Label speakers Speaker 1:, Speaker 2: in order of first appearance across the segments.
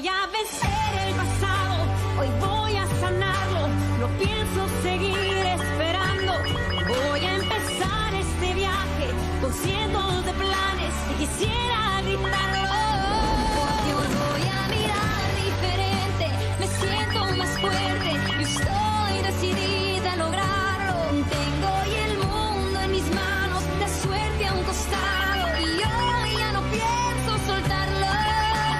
Speaker 1: voy a vencer el pasado, hoy voy a sanarlo, no pienso seguir esperando. Voy a empezar este viaje con cientos de planes y quisiera gritarlo. Porque hoy voy a mirar diferente, me siento más fuerte y estoy decidida a lograrlo. Tengo hoy el mundo en mis manos, la suerte a un costado y hoy ya no pienso soltarlo.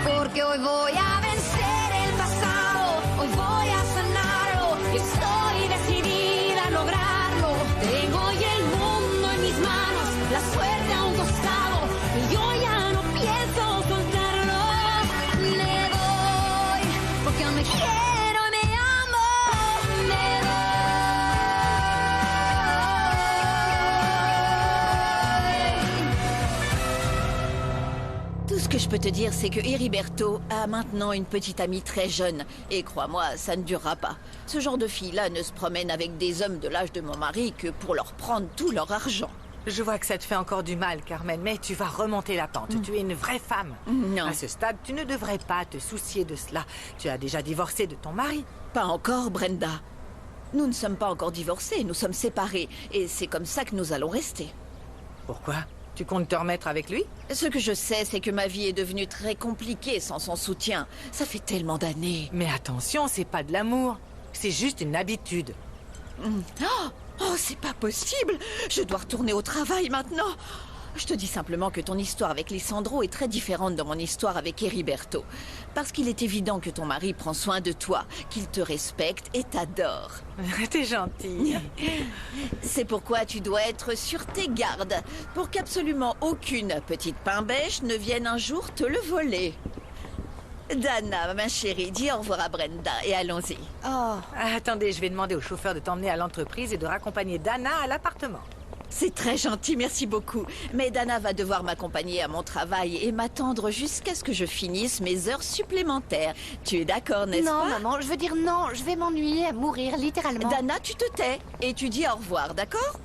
Speaker 1: Porque hoy voy a vencer el pasado, hoy voy a sanarlo y estoy decidida a lograrlo. Tengo hoy el mundo en mis manos, la suerte a un costado y yo ya no pienso soltarlo. Me voy porque me quiero y me amo. Me voy.
Speaker 2: Tout ce que je peux te dire, c'est que Heriberto a maintenant une petite amie très jeune. Et crois-moi, ça ne durera pas. Ce genre de fille-là ne se promène avec des hommes de l'âge de mon mari que pour leur prendre tout leur argent.
Speaker 3: Je vois que ça te fait encore du mal, Carmen, mais tu vas remonter la pente. Tu es une vraie femme.
Speaker 2: Non.
Speaker 3: À ce stade, tu ne devrais pas te soucier de cela. Tu as déjà divorcé de ton mari.
Speaker 2: Pas encore, Brenda. Nous ne sommes pas encore divorcés, nous sommes séparés. Et c'est comme ça que nous allons rester.
Speaker 3: Pourquoi? Tu comptes te remettre avec lui?
Speaker 2: Ce que je sais, c'est que ma vie est devenue très compliquée sans son soutien. Ça fait tellement d'années.
Speaker 3: Mais attention, c'est pas de l'amour. C'est juste une habitude.
Speaker 2: Oh, c'est pas possible! Je dois retourner au travail maintenant! Je te dis simplement que ton histoire avec Lisandro est très différente de mon histoire avec Heriberto. Parce qu'il est évident que ton mari prend soin de toi, qu'il te respecte et t'adore.
Speaker 3: T'es gentille.
Speaker 2: C'est pourquoi tu dois être sur tes gardes, pour qu'absolument aucune petite pain-bêche ne vienne un jour te le voler. Dana, ma chérie, dis au revoir à Brenda et allons-y.
Speaker 3: Oh, attendez, je vais demander au chauffeur de t'emmener à l'entreprise et de raccompagner Dana à l'appartement.
Speaker 2: C'est très gentil, merci beaucoup. Mais Dana va devoir m'accompagner à mon travail et m'attendre jusqu'à ce que je finisse mes heures supplémentaires. Tu es d'accord, n'est-ce pas?
Speaker 4: Non, maman, je veux dire non, je vais m'ennuyer à mourir, littéralement.
Speaker 2: Dana, tu te tais et tu dis au revoir, d'accord?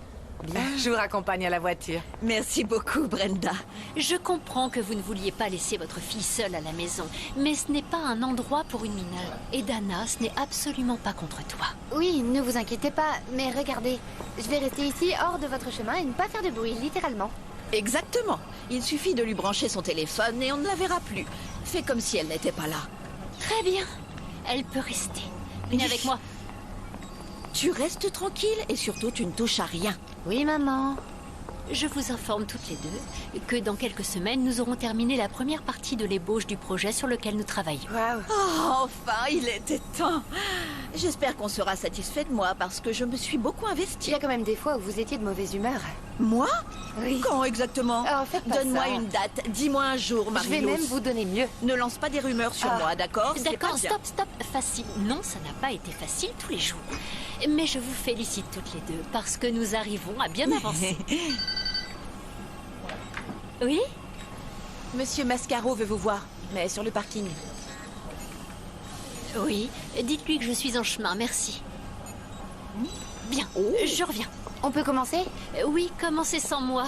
Speaker 3: Je vous raccompagne à la voiture.
Speaker 2: Merci beaucoup, Brenda.
Speaker 1: Je comprends que vous ne vouliez pas laisser votre fille seule à la maison, mais ce n'est pas un endroit pour une mineure. Et Dana, ce n'est absolument pas contre toi.
Speaker 4: Oui, ne vous inquiétez pas, mais regardez, je vais rester ici hors de votre chemin et ne pas faire de bruit, littéralement.
Speaker 2: Exactement. Il suffit de lui brancher son téléphone et on ne la verra plus. Fais comme si elle n'était pas là.
Speaker 1: Très bien. Elle peut rester. Venez avec moi.
Speaker 2: Tu restes tranquille et surtout tu ne touches à rien.
Speaker 4: Oui, maman.
Speaker 1: Je vous informe toutes les deux que dans quelques semaines, nous aurons terminé la première partie de l'ébauche du projet sur lequel nous travaillons.
Speaker 3: Waouh.
Speaker 2: Oh, enfin, il était temps. J'espère qu'on sera satisfait de moi parce que je me suis beaucoup
Speaker 4: Il
Speaker 2: investie.
Speaker 4: y a quand même des fois où vous étiez de mauvaise humeur.
Speaker 2: Moi?
Speaker 4: Oui.
Speaker 2: Quand exactement?
Speaker 4: Alors, faites pas
Speaker 2: Donne-moi
Speaker 4: ça.
Speaker 2: une date, dis-moi un jour,
Speaker 4: Je
Speaker 2: Marie-Lous.
Speaker 4: vais même vous donner mieux.
Speaker 2: Ne lance pas des rumeurs sur moi, d'accord? C'est
Speaker 1: D'accord,
Speaker 2: pas bien.
Speaker 1: stop. Facile. Non, ça n'a pas été facile tous les jours. Mais je vous félicite toutes les deux parce que nous arrivons à bien avancer. Oui?
Speaker 5: Monsieur Mascaro veut vous voir, mais sur le parking.
Speaker 1: Oui. Dites-lui que je suis en chemin, merci. Bien, je reviens.
Speaker 4: On peut commencer?
Speaker 1: Oui, commencez sans moi.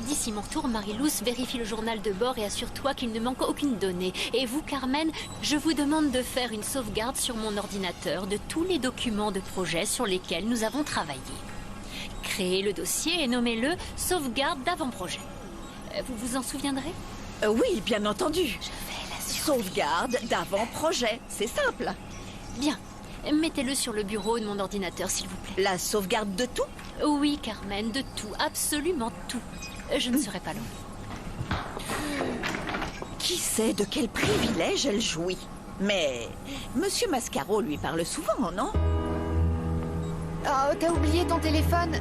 Speaker 1: D'ici mon retour, Marie-Lous vérifie le journal de bord et assure-toi qu'il ne manque aucune donnée. Et vous, Carmen, je vous demande de faire une sauvegarde sur mon ordinateur de tous les documents de projet sur lesquels nous avons travaillé. Créez le dossier et nommez-le sauvegarde d'avant-projet. Vous vous en souviendrez?
Speaker 2: Oui, bien entendu.
Speaker 1: Je vais la
Speaker 2: Sauvegarde d'avant-projet, c'est simple.
Speaker 1: Bien. Mettez-le sur le bureau de mon ordinateur, s'il vous plaît.
Speaker 2: La sauvegarde de tout?
Speaker 1: Oui, Carmen, de tout, absolument tout. Je ne serai pas loin.
Speaker 2: Qui sait de quel privilège elle jouit? Mais Monsieur Mascaro lui parle souvent, non?
Speaker 4: Oh, t'as oublié ton téléphone.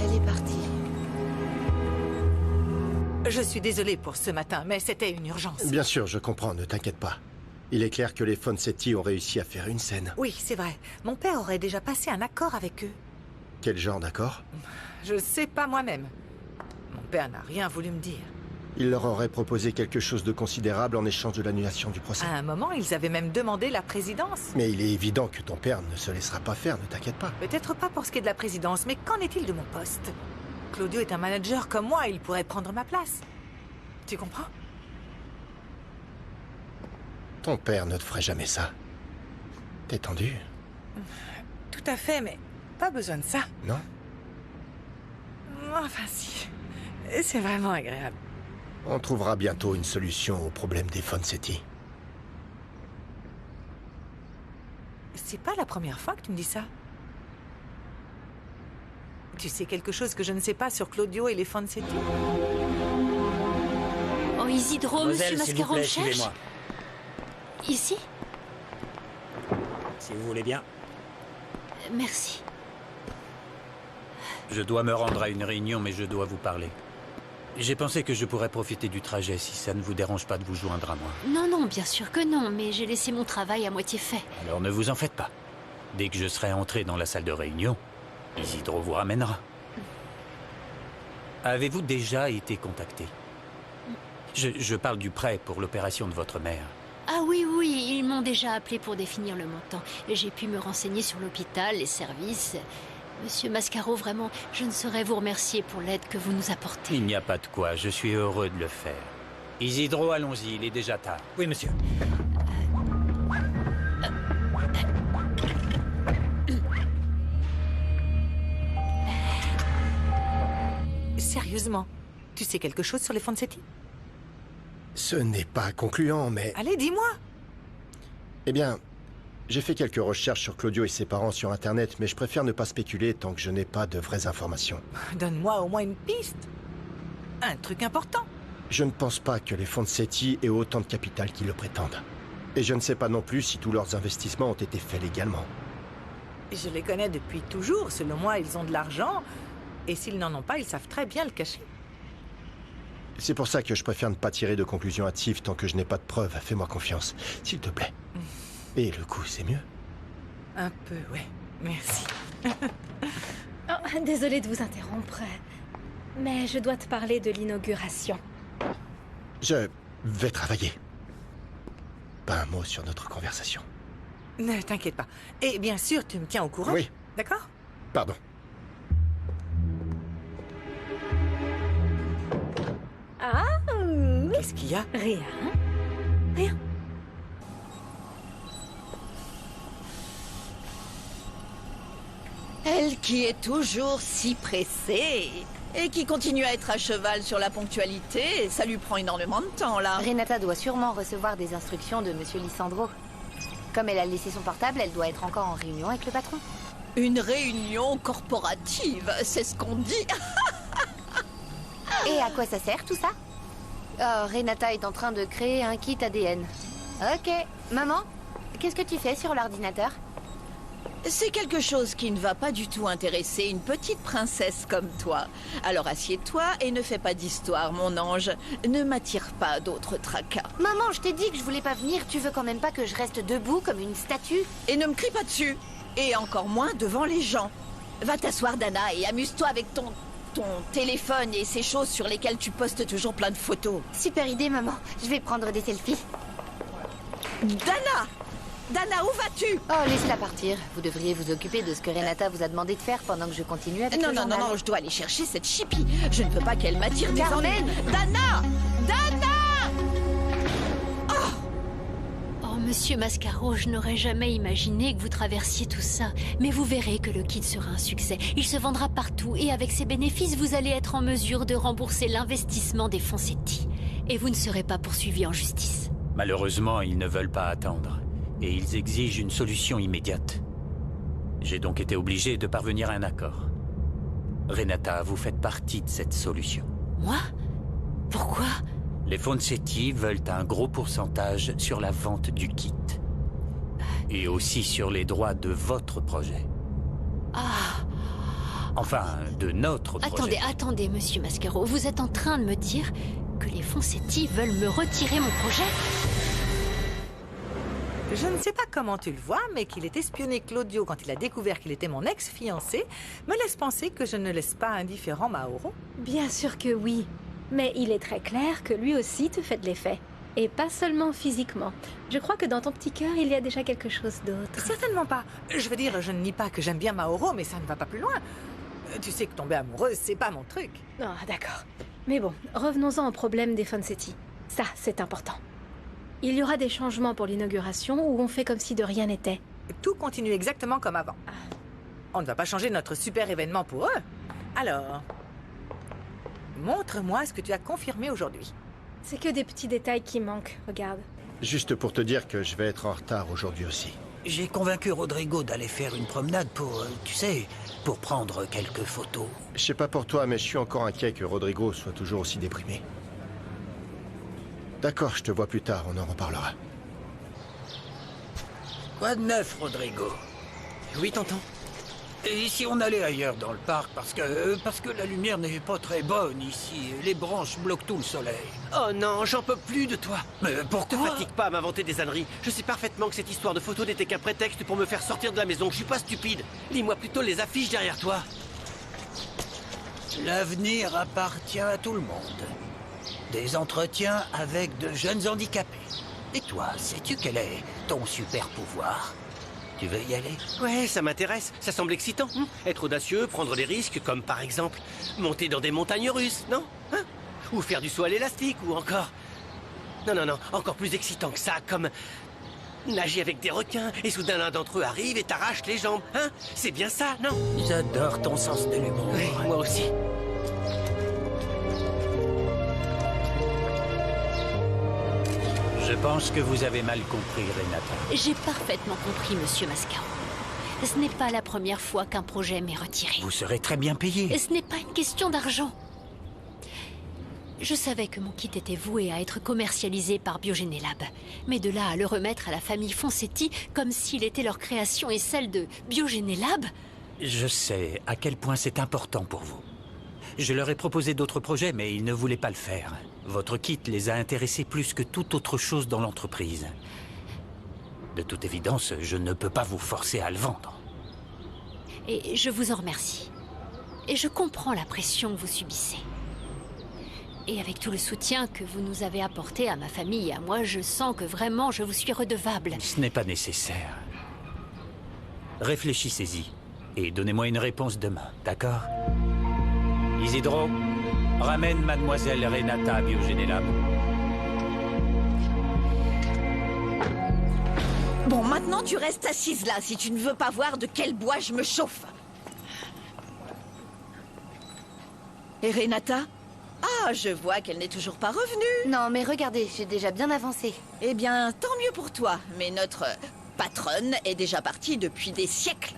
Speaker 4: Elle est partie.
Speaker 3: Je suis désolée pour ce matin, mais c'était une urgence.
Speaker 6: Bien sûr, je comprends, ne t'inquiète pas. Il est clair que les Fonsetti ont réussi à faire une scène.
Speaker 3: Oui, c'est vrai. Mon père aurait déjà passé un accord avec eux.
Speaker 6: Quel genre d'accord?
Speaker 3: Je sais pas moi-même. Mon père n'a rien voulu me dire.
Speaker 6: Il leur aurait proposé quelque chose de considérable en échange de l'annulation du procès.
Speaker 3: À un moment, ils avaient même demandé la présidence.
Speaker 6: Mais il est évident que ton père ne se laissera pas faire, ne t'inquiète pas.
Speaker 3: Peut-être pas pour ce qui est de la présidence, mais qu'en est-il de mon poste? Claudio est un manager comme moi, il pourrait prendre ma place. Tu comprends?
Speaker 6: Ton père ne te ferait jamais ça. T'es tendu,
Speaker 3: Tout à fait, mais pas besoin de ça.
Speaker 6: non?
Speaker 3: Enfin si. C'est vraiment agréable.
Speaker 6: On trouvera bientôt une solution au problème des Fonsetti.
Speaker 3: C'est pas la première fois que tu me dis ça. Tu sais quelque chose que je ne sais pas sur Claudio et les Fonsetti?
Speaker 1: Oh, Isidro, monsieur
Speaker 7: Mademoiselle, s'il vous
Speaker 1: Mascaro
Speaker 7: plaît,
Speaker 1: le cherche.
Speaker 7: suivez-moi.
Speaker 1: Ici?
Speaker 7: Si vous voulez bien.
Speaker 1: Merci.
Speaker 8: Je dois me rendre à une réunion, mais je dois vous parler. J'ai pensé que je pourrais profiter du trajet si ça ne vous dérange pas de vous joindre à moi.
Speaker 1: Non, non, bien sûr que non, mais j'ai laissé mon travail à moitié fait.
Speaker 8: Alors ne vous en faites pas. Dès que je serai entré dans la salle de réunion, Isidro vous ramènera. Avez-vous déjà été contacté? Je parle du prêt pour l'opération de votre mère.
Speaker 1: Ah oui, oui, ils m'ont déjà appelé pour définir le montant. J'ai pu me renseigner sur l'hôpital, les services. Monsieur Mascaro, vraiment, je ne saurais vous remercier pour l'aide que vous nous apportez.
Speaker 8: Il n'y a pas de quoi, je suis heureux de le faire. Isidro, allons-y, il est déjà tard.
Speaker 7: Oui, monsieur.
Speaker 3: Sérieusement, tu sais quelque chose sur les Fonsetti?
Speaker 6: Ce n'est pas concluant, mais...
Speaker 3: Allez, dis-moi.
Speaker 6: Eh bien, j'ai fait quelques recherches sur Claudio et ses parents sur Internet, mais je préfère ne pas spéculer tant que je n'ai pas de vraies informations.
Speaker 3: Donne-moi au moins une piste. Un truc important.
Speaker 6: Je ne pense pas que les Fonsetti aient autant de capital qu'ils le prétendent. Et je ne sais pas non plus si tous leurs investissements ont été faits légalement.
Speaker 3: Je les connais depuis toujours. Selon moi, ils ont de l'argent. Et s'ils n'en ont pas, ils savent très bien le cacher.
Speaker 6: C'est pour ça que je préfère ne pas tirer de conclusions hâtives tant que je n'ai pas de preuves. Fais-moi confiance, s'il te plaît. Et le coup, c'est mieux?
Speaker 3: Un peu, ouais. Merci.
Speaker 9: Oh, désolée de vous interrompre, mais je dois te parler de l'inauguration.
Speaker 6: Je vais travailler. Pas un mot sur notre conversation.
Speaker 3: Ne t'inquiète pas. Et bien sûr, tu me tiens au courant.
Speaker 6: Oui.
Speaker 3: D'accord?
Speaker 6: Pardon.
Speaker 9: Ah,
Speaker 3: Qu'est-ce qu'il y a?
Speaker 9: rien. Rien.
Speaker 2: Elle qui est toujours si pressée et qui continue à être à cheval sur la ponctualité, ça lui prend énormément de temps, là.
Speaker 4: Renata doit sûrement recevoir des instructions de Monsieur Lisandro. Comme elle a laissé son portable, elle doit être encore en réunion avec le patron.
Speaker 2: Une réunion corporative, c'est ce qu'on dit.
Speaker 4: Et à quoi ça sert tout ça? Oh, Renata est en train de créer un kit ADN. Ok. Maman, qu'est-ce que tu fais sur l'ordinateur?
Speaker 2: C'est quelque chose qui ne va pas du tout intéresser une petite princesse comme toi. Alors assieds-toi et ne fais pas d'histoire, mon ange. Ne m'attire pas d'autres tracas.
Speaker 4: Maman, je t'ai dit que je voulais pas venir. Tu veux quand même pas que je reste debout comme une statue?
Speaker 2: Et ne me crie pas dessus. Et encore moins devant les gens. Va t'asseoir, Dana, et amuse-toi avec ton téléphone et ces choses sur lesquelles tu postes toujours plein de photos.
Speaker 4: Super idée, maman. Je vais prendre des selfies.
Speaker 2: Dana! Dana, où vas-tu?
Speaker 4: Oh, laisse-la partir. Vous devriez vous occuper de ce que Renata vous a demandé de faire pendant que je continue avec
Speaker 2: Non,
Speaker 4: le
Speaker 2: non, non,
Speaker 4: journal.
Speaker 2: non, je dois aller chercher cette chippie. Je ne veux pas qu'elle m'attire des
Speaker 4: Carmen!
Speaker 2: ennuis. Dana! Dana!
Speaker 1: Oh, monsieur Mascaro, je n'aurais jamais imaginé que vous traversiez tout ça. Mais vous verrez que le kit sera un succès. Il se vendra partout et avec ses bénéfices, vous allez être en mesure de rembourser l'investissement des Fonsetti. Et vous ne serez pas poursuivi en justice.
Speaker 8: Malheureusement, ils ne veulent pas attendre. Et ils exigent une solution immédiate. J'ai donc été obligé de parvenir à un accord. Renata, vous faites partie de cette solution.
Speaker 1: Moi? Pourquoi?
Speaker 8: Les Fonsetti veulent un gros pourcentage sur la vente du kit. Et aussi sur les droits de votre projet.
Speaker 1: Ah,
Speaker 8: Enfin, de notre projet.
Speaker 1: attendez, monsieur Mascaro. Vous êtes en train de me dire que les Fonsetti veulent me retirer mon projet?
Speaker 3: Je ne sais pas comment tu le vois, mais qu'il ait espionné Claudio quand il a découvert qu'il était mon ex-fiancé me laisse penser que je ne laisse pas indifférent Mauro.
Speaker 9: Bien sûr que oui. Mais il est très clair que lui aussi te fait de l'effet. Et pas seulement physiquement. Je crois que dans ton petit cœur, il y a déjà quelque chose d'autre.
Speaker 3: Certainement pas. Je veux dire, je ne nie pas que j'aime bien Mauro, mais ça ne va pas plus loin. Tu sais que tomber amoureuse, c'est pas mon truc.
Speaker 9: Ah, d'accord. Mais bon, revenons-en au problème des Fonsetti. Ça, c'est important. Il y aura des changements pour l'inauguration ou on fait comme si de rien n'était.
Speaker 3: Tout continue exactement comme avant. On ne va pas changer notre super événement pour eux. Alors, montre-moi ce que tu as confirmé aujourd'hui.
Speaker 9: C'est que des petits détails qui manquent, regarde.
Speaker 6: Juste pour te dire que je vais être en retard aujourd'hui aussi.
Speaker 8: J'ai convaincu Rodrigo d'aller faire une promenade pour, tu sais, pour prendre quelques photos.
Speaker 6: Je sais pas pour toi, mais je suis encore inquiet que Rodrigo soit toujours aussi déprimé. D'accord, je te vois plus tard, on en reparlera.
Speaker 8: Quoi de neuf, Rodrigo?
Speaker 7: Oui, tonton.
Speaker 8: Et si on allait ailleurs dans le parc, parce que la lumière n'est pas très bonne ici, les branches bloquent tout le soleil.
Speaker 7: Oh non, j'en peux plus de toi.
Speaker 8: Mais
Speaker 7: Te
Speaker 8: pourquoi?
Speaker 7: fatigue pas à m'inventer des âneries. Je sais parfaitement que cette histoire de photo n'était qu'un prétexte pour me faire sortir de la maison. Je suis pas stupide. Lis-moi plutôt les affiches derrière toi.
Speaker 8: L'avenir appartient à tout le monde. Des entretiens avec de jeunes handicapés. Et toi, sais-tu quel est ton super pouvoir? Tu veux y aller?
Speaker 7: Ouais, ça m'intéresse. Ça semble excitant. Être audacieux, prendre des risques, comme par exemple monter dans des montagnes russes, non? Hein? Ou faire du saut à l'élastique, ou encore... Non, non, non, encore plus excitant que ça, comme... nager avec des requins, et soudain l'un d'entre eux arrive et t'arrache les jambes, hein? C'est bien ça, non?
Speaker 8: J'adore ton sens de l'humour.
Speaker 7: Oui, moi aussi.
Speaker 8: Je pense que vous avez mal compris, Renata.
Speaker 10: J'ai parfaitement compris, monsieur Mascaro. Ce n'est pas la première fois qu'un projet m'est retiré.
Speaker 8: Vous serez très bien payé.
Speaker 10: Et ce n'est pas une question d'argent. Je savais que mon kit était voué à être commercialisé par Biogénélab. Mais de là à le remettre à la famille Fonsetti comme s'il était leur création et celle de Biogénélab.
Speaker 8: Je sais à quel point c'est important pour vous. Je leur ai proposé d'autres projets, mais ils ne voulaient pas le faire. Votre kit les a intéressés plus que toute autre chose dans l'entreprise. De toute évidence, je ne peux pas vous forcer à le vendre.
Speaker 10: Et je vous en remercie. Et je comprends la pression que vous subissez. Et avec tout le soutien que vous nous avez apporté à ma famille et à moi, je sens que vraiment je vous suis redevable.
Speaker 8: Ce n'est pas nécessaire. Réfléchissez-y et donnez-moi une réponse demain, d'accord? Isidro, ramène mademoiselle Renata à Biogénélab.
Speaker 2: Bon, maintenant tu restes assise là si tu ne veux pas voir de quel bois je me chauffe. Et Renata? Ah, je vois qu'elle n'est toujours pas revenue.
Speaker 4: Non, mais regardez, j'ai déjà bien avancé.
Speaker 2: Eh bien, tant mieux pour toi. Mais notre patronne est déjà partie depuis des siècles.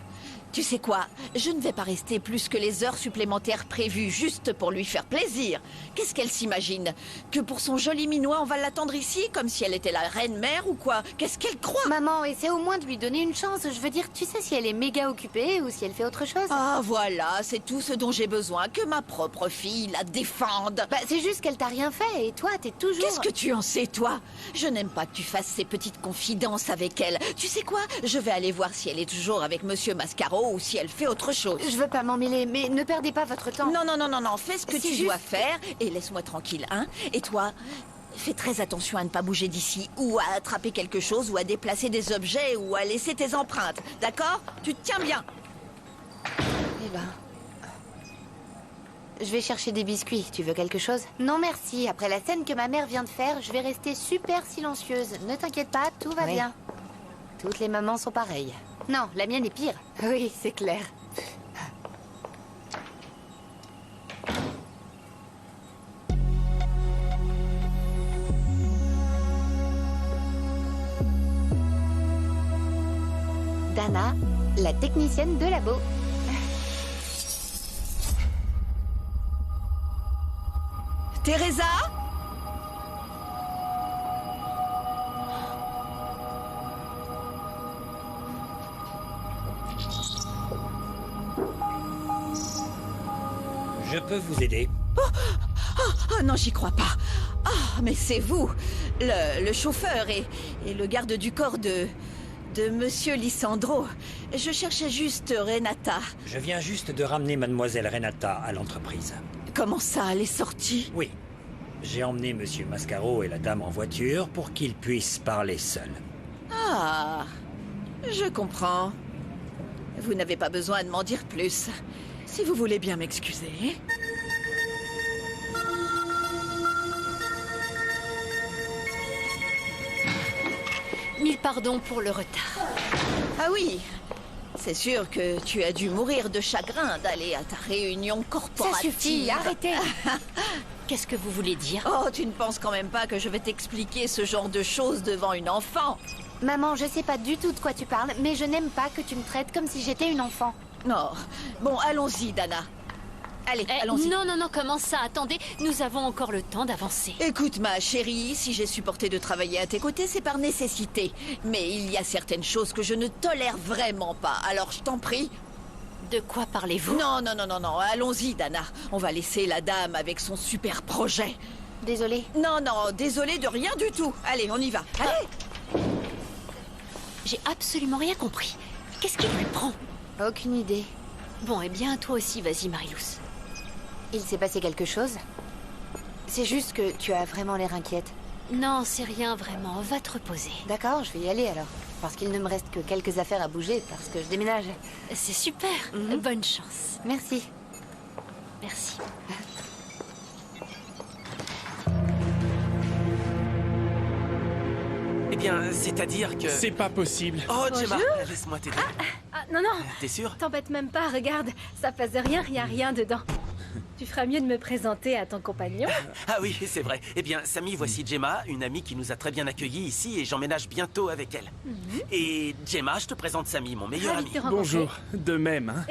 Speaker 2: Tu sais quoi? Je ne vais pas rester plus que les heures supplémentaires prévues juste pour lui faire plaisir. Qu'est-ce qu'elle s'imagine? Que pour son joli minois, on va l'attendre ici comme si elle était la reine-mère ou quoi? Qu'est-ce qu'elle croit?
Speaker 4: Maman, essaie au moins de lui donner une chance. Je veux dire, tu sais si elle est méga occupée ou si elle fait autre chose.
Speaker 2: Ah, voilà, c'est tout ce dont j'ai besoin. Que ma propre fille la défende.
Speaker 4: Bah, c'est juste qu'elle t'a rien fait et toi, t'es toujours...
Speaker 2: Qu'est-ce que tu en sais, toi? Je n'aime pas que tu fasses ces petites confidences avec elle. Tu sais quoi? Je vais aller voir si elle est toujours avec Monsieur Mascaro ou si elle fait autre chose.
Speaker 4: Je veux pas m'en mêler, mais ne perdez pas votre temps.
Speaker 2: Non, non, non, non, non, fais ce que
Speaker 4: C'est
Speaker 2: tu
Speaker 4: juste-
Speaker 2: dois faire et laisse-moi tranquille, hein? Et toi, fais très attention à ne pas bouger d'ici, ou à attraper quelque chose, ou à déplacer des objets, ou à laisser tes empreintes, d'accord? Tu te tiens bien.
Speaker 4: Eh ben... Je vais chercher des biscuits. Tu veux quelque chose? Non, merci. Après la scène que ma mère vient de faire, je vais rester super silencieuse. Ne t'inquiète pas, tout va bien. Toutes les mamans sont pareilles. Non, la mienne est pire. Oui, c'est clair. Dana, la technicienne de labo.
Speaker 2: Teresa?
Speaker 8: Je peux vous aider?
Speaker 2: Oh non, j'y crois pas. Ah, mais c'est vous, le chauffeur et le garde du corps de Monsieur Lisandro. Je cherchais juste Renata.
Speaker 11: Je viens juste de ramener mademoiselle Renata à l'entreprise.
Speaker 2: Comment ça, elle est sortie?
Speaker 11: Oui. J'ai emmené monsieur Mascaro et la dame en voiture pour qu'ils puissent parler seuls.
Speaker 2: Ah, je comprends. Vous n'avez pas besoin de m'en dire plus. Si vous voulez bien m'excuser.
Speaker 10: Mille pardons pour le retard.
Speaker 2: Ah oui, c'est sûr que tu as dû mourir de chagrin d'aller à ta réunion corporative.
Speaker 4: Ça suffit, arrêtez.
Speaker 10: Qu'est-ce que vous voulez dire?
Speaker 2: Oh, tu ne penses quand même pas que je vais t'expliquer ce genre de choses devant une enfant?
Speaker 4: Maman, je sais pas du tout de quoi tu parles, mais je n'aime pas que tu me traites comme si j'étais une enfant.
Speaker 2: Non. Bon, allons-y, Dana. Allez, allons-y.
Speaker 10: Non, non, non, comment ça? Attendez, nous avons encore le temps d'avancer.
Speaker 2: Écoute, ma chérie, si j'ai supporté de travailler à tes côtés, c'est par nécessité. Mais il y a certaines choses que je ne tolère vraiment pas. Alors, je t'en prie.
Speaker 10: De quoi parlez-vous?
Speaker 2: Non, non, non, non, non. Allons-y, Dana. On va laisser la dame avec son super projet.
Speaker 4: Désolée.
Speaker 2: Non, non, désolée de rien du tout. Allez, on y va. Allez.
Speaker 10: J'ai absolument rien compris. Qu'est-ce qui lui prend?
Speaker 4: Aucune idée.
Speaker 10: Bon, eh bien, toi aussi, vas-y, Marilous.
Speaker 4: Il s'est passé quelque chose? C'est juste que tu as vraiment l'air inquiète.
Speaker 10: Non, c'est rien vraiment. Va te reposer.
Speaker 4: D'accord, je vais y aller alors. Parce qu'il ne me reste que quelques affaires à bouger parce que je déménage.
Speaker 10: C'est super. Bonne chance.
Speaker 4: Merci.
Speaker 10: Merci.
Speaker 7: Eh bien, c'est-à-dire que...
Speaker 12: C'est pas possible.
Speaker 7: Oh, Gemma,
Speaker 9: Bonjour.
Speaker 7: laisse-moi t'aider.
Speaker 9: Ah, non, non,
Speaker 7: T'es sûre?
Speaker 9: t'embête même pas, regarde. Ça pèse rien, y a rien dedans. Tu feras mieux de me présenter à ton compagnon.
Speaker 7: Ah oui, c'est vrai. Eh bien, Samy, voici Gemma, une amie qui nous a très bien accueillis ici et j'emménage bientôt avec elle. Et Gemma, je te présente Samy, mon meilleur
Speaker 9: Ravi
Speaker 7: ami.
Speaker 9: de te rencontrer.
Speaker 12: Bonjour, de même. Hein.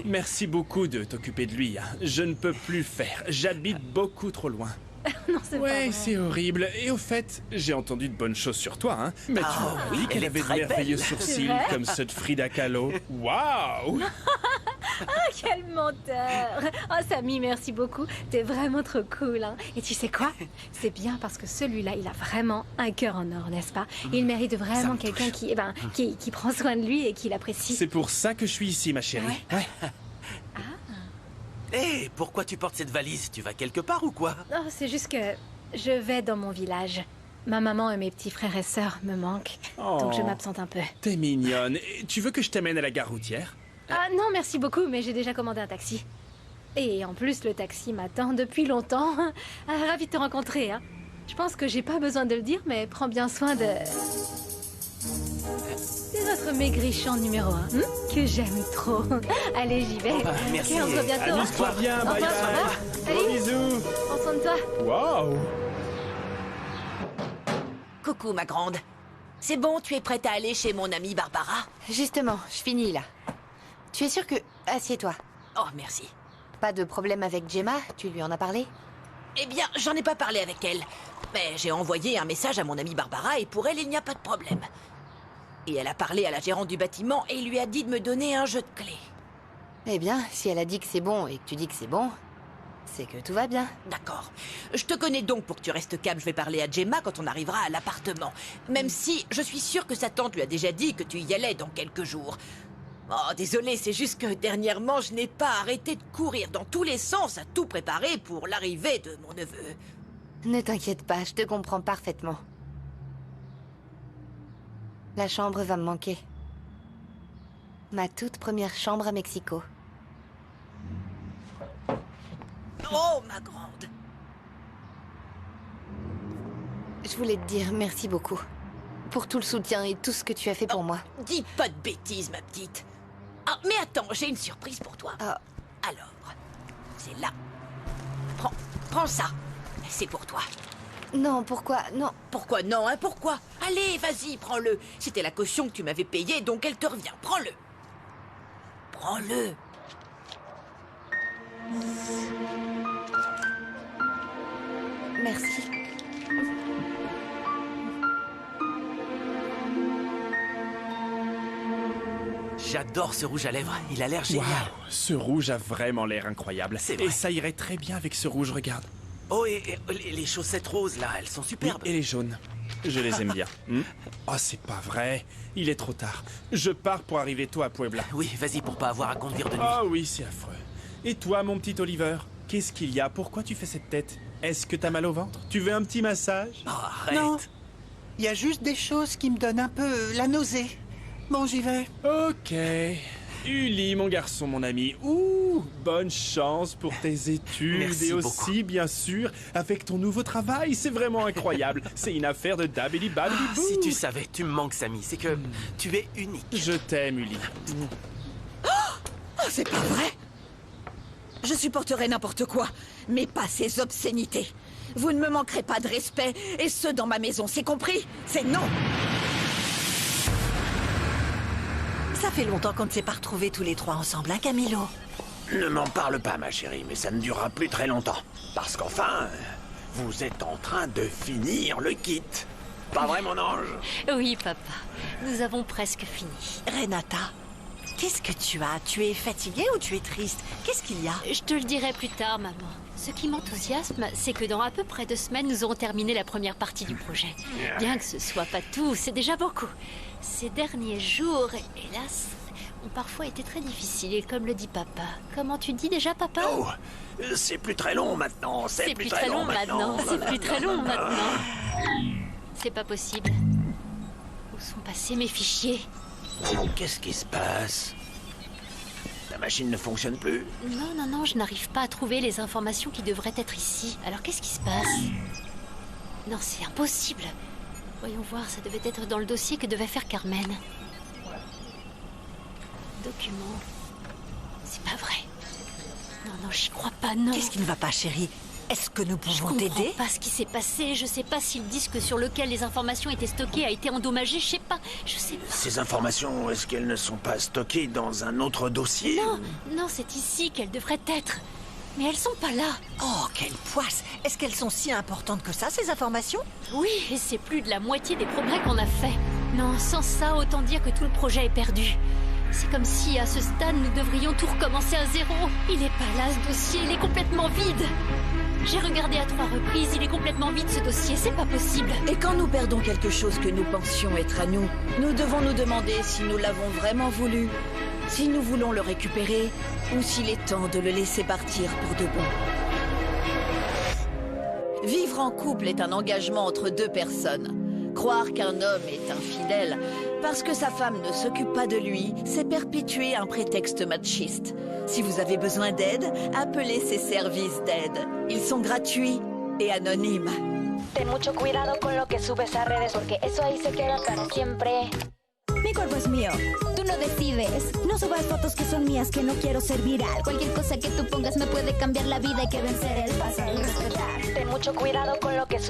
Speaker 12: Merci beaucoup de t'occuper de lui. Hein. Je ne peux plus faire. J'habite beaucoup trop loin.
Speaker 9: Non, c'est pas
Speaker 12: Ouais,
Speaker 9: vrai.
Speaker 12: c'est horrible. Et au fait, j'ai entendu de bonnes choses sur toi. Hein. Mais tu m'as dit
Speaker 7: elle
Speaker 12: qu'elle
Speaker 7: est
Speaker 12: avait de
Speaker 7: très
Speaker 12: merveilleux
Speaker 7: belle.
Speaker 12: sourcils
Speaker 9: vrai
Speaker 12: comme ceux de Frida Kahlo. Waouh!
Speaker 9: Quel menteur. Oh, Samy, merci beaucoup. T'es vraiment trop cool, hein. Et tu sais quoi? C'est bien parce que celui-là, il a vraiment un cœur en or, n'est-ce pas? Il mérite vraiment quelqu'un qui, qui prend soin de lui et qui l'apprécie.
Speaker 12: C'est pour ça que je suis ici, ma chérie. Ouais.
Speaker 7: Hé, pourquoi tu portes cette valise? Tu vas quelque part ou quoi?
Speaker 9: Non, c'est juste que je vais dans mon village. Ma maman et mes petits frères et sœurs me manquent, donc je
Speaker 12: Oh.
Speaker 9: m'absente un peu.
Speaker 12: T'es mignonne. Et tu veux que je t'amène à la gare routière?
Speaker 9: Ah non, merci beaucoup, mais j'ai déjà commandé un taxi. Et en plus, le taxi m'attend depuis longtemps. Ah, ravi de te rencontrer, hein. Je pense que j'ai pas besoin de le dire, mais prends bien soin de... C'est notre maigrichon numéro 1, que j'aime trop. Allez, j'y vais.
Speaker 7: merci.
Speaker 9: Ok, on se voit bientôt. hein.
Speaker 12: Amuse-toi bien,
Speaker 9: Au
Speaker 12: bye
Speaker 9: revoir, au revoir.
Speaker 12: bye. Gros
Speaker 9: Allez,
Speaker 12: bisous.
Speaker 9: prends soin de toi.
Speaker 12: Waouh!
Speaker 5: Coucou, ma grande. C'est bon, tu es prête à aller chez mon amie Barbara?
Speaker 4: Justement, je finis là. Tu es sûre que... Assieds-toi.
Speaker 5: Oh, merci.
Speaker 4: Pas de problème avec Gemma? Tu lui en as parlé?
Speaker 5: Eh bien, j'en ai pas parlé avec elle. Mais j'ai envoyé un message à mon amie Barbara et pour elle, il n'y a pas de problème. Et elle a parlé à la gérante du bâtiment et lui a dit de me donner un jeu de clés.
Speaker 4: Eh bien, si elle a dit que c'est bon et que tu dis que c'est bon, c'est que tout va bien.
Speaker 5: D'accord. Je te connais donc pour que tu restes calme. Je vais parler à Gemma quand on arrivera à l'appartement. Même si je suis sûre que sa tante lui a déjà dit que tu y allais dans quelques jours. Oh, désolé, c'est juste que dernièrement, je n'ai pas arrêté de courir dans tous les sens à tout préparer pour l'arrivée de mon neveu.
Speaker 4: Ne t'inquiète pas, je te comprends parfaitement. La chambre va me manquer. Ma toute première chambre à Mexico.
Speaker 5: Oh, ma grande.
Speaker 4: Je voulais te dire merci beaucoup. Pour tout le soutien et tout ce que tu as fait pour moi.
Speaker 5: Dis pas de bêtises, ma petite. Ah, mais attends, j'ai une surprise pour toi.
Speaker 4: Ah.
Speaker 5: Alors, c'est là. Prends ça. C'est pour toi.
Speaker 4: Non, pourquoi? Non.
Speaker 5: Pourquoi non, hein? Pourquoi? Allez, vas-y, prends-le. C'était la caution que tu m'avais payée, donc elle te revient. Prends-le. Prends-le.
Speaker 4: Merci.
Speaker 7: J'adore ce rouge à lèvres. Il a l'air génial.
Speaker 12: Waouh! Ce rouge a vraiment l'air incroyable.
Speaker 7: C'est vrai.
Speaker 12: Et ça irait très bien avec ce rouge, regarde.
Speaker 7: Oh, et les chaussettes roses, là, elles sont
Speaker 12: Oui,
Speaker 7: superbes.
Speaker 12: et les jaunes. Je les aime bien. Oh, c'est pas vrai. Il est trop tard. Je pars pour arriver tôt à Puebla.
Speaker 7: Oui, vas-y, pour pas avoir à conduire de nuit.
Speaker 12: Ah oui, c'est affreux. Et toi, mon petit Oliver, qu'est-ce qu'il y a? Pourquoi tu fais cette tête? Est-ce que t'as mal au ventre? Tu veux un petit massage?
Speaker 7: Oh, arrête.
Speaker 13: Non. Il y a juste des choses qui me donnent un peu la nausée. Bon, j'y vais.
Speaker 12: Ok. Uli, mon garçon, mon ami. Ouh, Bonne chance pour tes études.
Speaker 7: Merci
Speaker 12: et aussi,
Speaker 7: beaucoup.
Speaker 12: bien sûr, avec ton nouveau travail. C'est vraiment incroyable. C'est une affaire de dabidi babidi boo.
Speaker 7: Si tu savais, tu me manques, Samy. C'est que tu es unique.
Speaker 12: Je t'aime, Uli.
Speaker 2: Oh, c'est pas vrai! Je supporterai n'importe quoi, mais pas ces obscénités. Vous ne me manquerez pas de respect, et ce dans ma maison, c'est compris? C'est non!
Speaker 14: Ça fait longtemps qu'on ne s'est pas retrouvés tous les trois ensemble, hein, Camilo?
Speaker 11: Ne m'en parle pas, ma chérie, mais ça ne durera plus très longtemps. Parce qu'enfin, vous êtes en train de finir le kit. Pas vrai, mon ange?
Speaker 10: Oui, papa. Nous avons presque fini.
Speaker 14: Renata, qu'est-ce que tu as? Tu es fatiguée ou tu es triste? Qu'est-ce qu'il y a?
Speaker 10: Je te le dirai plus tard, maman. Ce qui m'enthousiasme, c'est que dans à peu près 2 semaines, nous aurons terminé la première partie du projet. Bien que ce soit pas tout, c'est déjà beaucoup. Ces derniers jours, hélas, ont parfois été très difficiles, et comme le dit papa. Comment tu dis déjà, papa?
Speaker 11: Oh, c'est plus très long maintenant.
Speaker 10: C'est plus très long maintenant. C'est plus très long maintenant. C'est pas possible. Où sont passés mes fichiers?
Speaker 11: Qu'est-ce qui se passe? La machine ne fonctionne plus.
Speaker 10: Non, je n'arrive pas à trouver les informations qui devraient être ici. Alors qu'est-ce qui se passe? Non, c'est impossible. Voyons voir, ça devait être dans le dossier que devait faire Carmen. Documents. C'est pas vrai. Non, j'y crois pas, non.
Speaker 14: Qu'est-ce qui ne va pas, chérie? Est-ce que nous pouvons
Speaker 10: Je
Speaker 14: t'aider?
Speaker 10: comprends pas ce qui s'est passé. Je sais pas si le disque sur lequel les informations étaient stockées a été endommagé. Je sais pas.
Speaker 11: Ces informations, est-ce qu'elles ne sont pas stockées dans un autre dossier?
Speaker 10: Non, c'est ici qu'elles devraient être. Mais elles sont pas là.
Speaker 14: Oh, quelle poisse! Est-ce qu'elles sont si importantes que ça, ces informations?
Speaker 10: Oui, et c'est plus de la moitié des progrès qu'on a fait. Non, sans ça, autant dire que tout le projet est perdu. C'est comme si, à ce stade, nous devrions tout recommencer à zéro. Il est pas là, ce dossier, il est complètement vide. J'ai regardé à 3 reprises, il est complètement vide, ce dossier, c'est pas possible.
Speaker 2: Et quand nous perdons quelque chose que nous pensions être à nous, nous devons nous demander si nous l'avons vraiment voulu, si nous voulons le récupérer, ou s'il est temps de le laisser partir pour de bon. Vivre en couple est un engagement entre 2 personnes. Croire qu'un homme est infidèle parce que sa femme ne s'occupe pas de lui, c'est perpétuer un prétexte machiste. Si vous avez besoin d'aide, appelez ces services d'aide. Ils sont gratuits et anonymes.
Speaker 1: Ten mucho cuidado con lo que subes a redes porque eso ahí se queda para siempre.
Speaker 15: Mi cuerpo es mío. Tú no decides. No subas fotos que son mías, que no quiero ser viral. Cualquier cosa que tú pongas me puede cambiar la vida. Hay que vencer el pasado y respetar.
Speaker 1: Ten mucho cuidado con lo que subes.